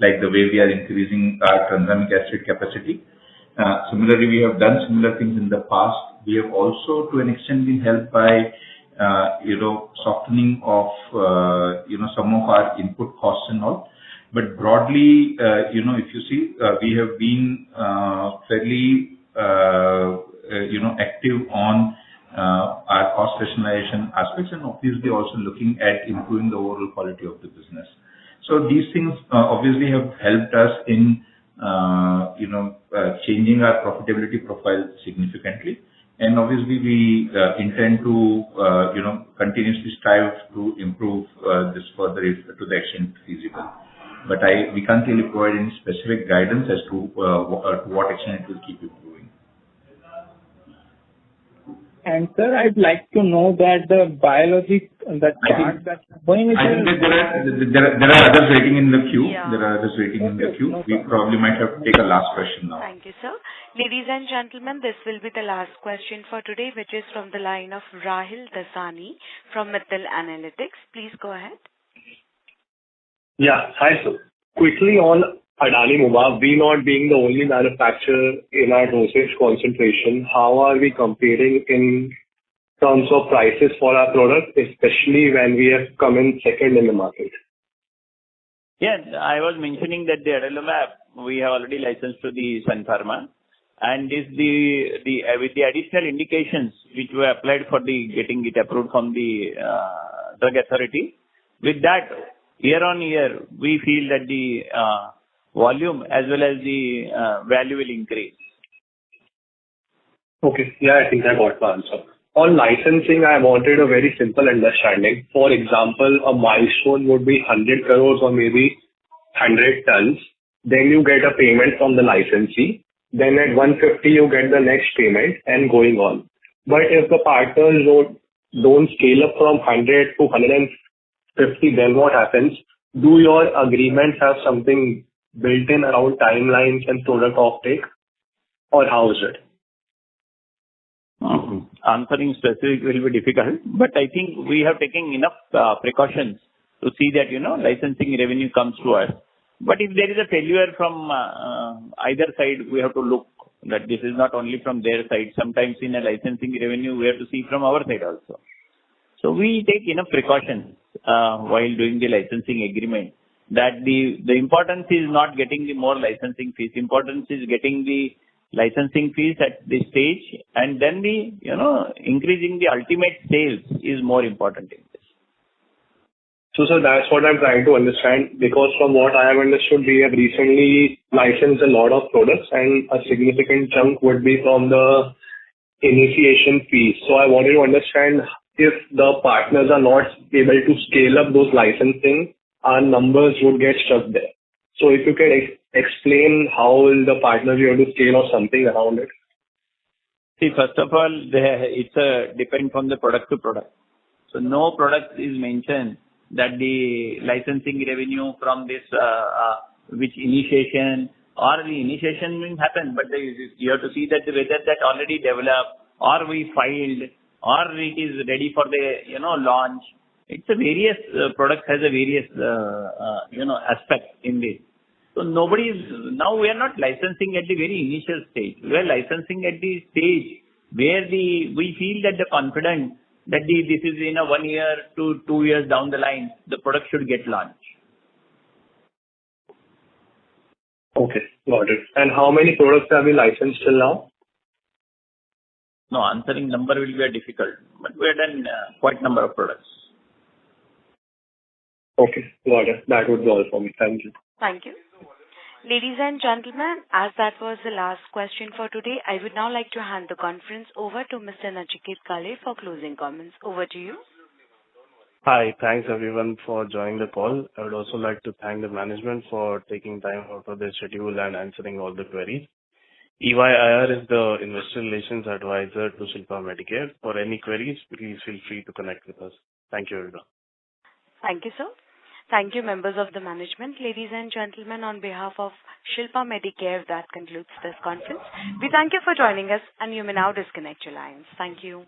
like the way we are increasing our tranexamic acid capacity. Similarly, we have done similar things in the past. We have also, to an extent, been helped by softening of, some of our input costs and all. But broadly, if you see, we have been fairly, active on our cost rationalization aspects and obviously also looking at improving the overall quality of the business. So these things obviously have helped us in, changing our profitability profile significantly. And obviously, we intend to, continuously strive to improve this further to the extent feasible. But we can't really provide any specific guidance as to what extent it will keep improving.
And sir, I'd like to know that the biologic, that part that going.
I think that there are others waiting in the queue.
Yeah.
There are others waiting in the queue. We probably might have to take a last question now.
Thank you, sir. Ladies and gentlemen, this will be the last question for today, which is from the line of Rahil Dasani from Mittal Analytics. Please go ahead.
Yeah. Hi, sir. Quickly on Adani Mubaf, we not being the only manufacturer in our dosage concentration, how are we competing in terms of prices for our product, especially when we have come in second in the market?
Yeah, I was mentioning that the adalimumab we have already licensed to the Sun Pharma, and is with the additional indications which were applied for the getting it approved from the drug authority. With that, year on year, we feel that the volume as well as the value will increase.
Okay. Yeah, I think I got the answer. On licensing, I wanted a very simple understanding. For example, a milestone would be 100 crores or maybe 100 tons. Then you get a payment from the licensee. Then at 150, you get the next payment and going on. But if the partners don't scale up from 100 to 150, then what happens? Do your agreements have something built in around timelines and product offtake? Or how is it?
Answering specific will be difficult, but I think we have taken enough precautions to see that, licensing revenue comes to us. But if there is a failure from either side, we have to look that this is not only from their side. Sometimes in a licensing revenue, we have to see from our side also. So we take enough precautions while doing the licensing agreement, that the importance is not getting the more licensing fees. Importance is getting the licensing fees at this stage, and then the, increasing the ultimate sales is more important in this.
So, sir, that's what I'm trying to understand, because from what I have understood, we have recently licensed a lot of products and a significant chunk would be from the initiation fees. So I wanted to understand if the partners are not able to scale up those licensing, our numbers would get stuck there. So if you can explain how will the partners be able to scale or something around it?
See, first of all, it's depend from the product to product. So no product is mentioned that the licensing revenue from this, which initiation or the initiation will happen, but you have to see that whether that already developed or we filed or it is ready for the, launch. It's a various product has a various, aspect in this. So now we are not licensing at the very initial stage. We are licensing at the stage where we feel that the confident that this is in a 1 year to 2 years down the line, the product should get launched.
Okay, got it. And how many products have we licensed till now?
No, answering number will be difficult, but we have done quite number of products.
Okay, got it. That would be all for me. Thank you.
Thank you. Ladies and gentlemen, as that was the last question for today, I would now like to hand the conference over to Mr. Nachiket Kale for closing comments. Over to you.
Hi, thanks everyone for joining the call. I would also like to thank the management for taking time out of their schedule and answering all the queries. EYIR is the investor relations advisor to Shilpa Medicare. For any queries, please feel free to connect with us. Thank you, everyone.
Thank you, sir. Thank you, members of the management. Ladies and gentlemen, on behalf of Shilpa Medicare, that concludes this conference. We thank you for joining us, and you may now disconnect your lines. Thank you.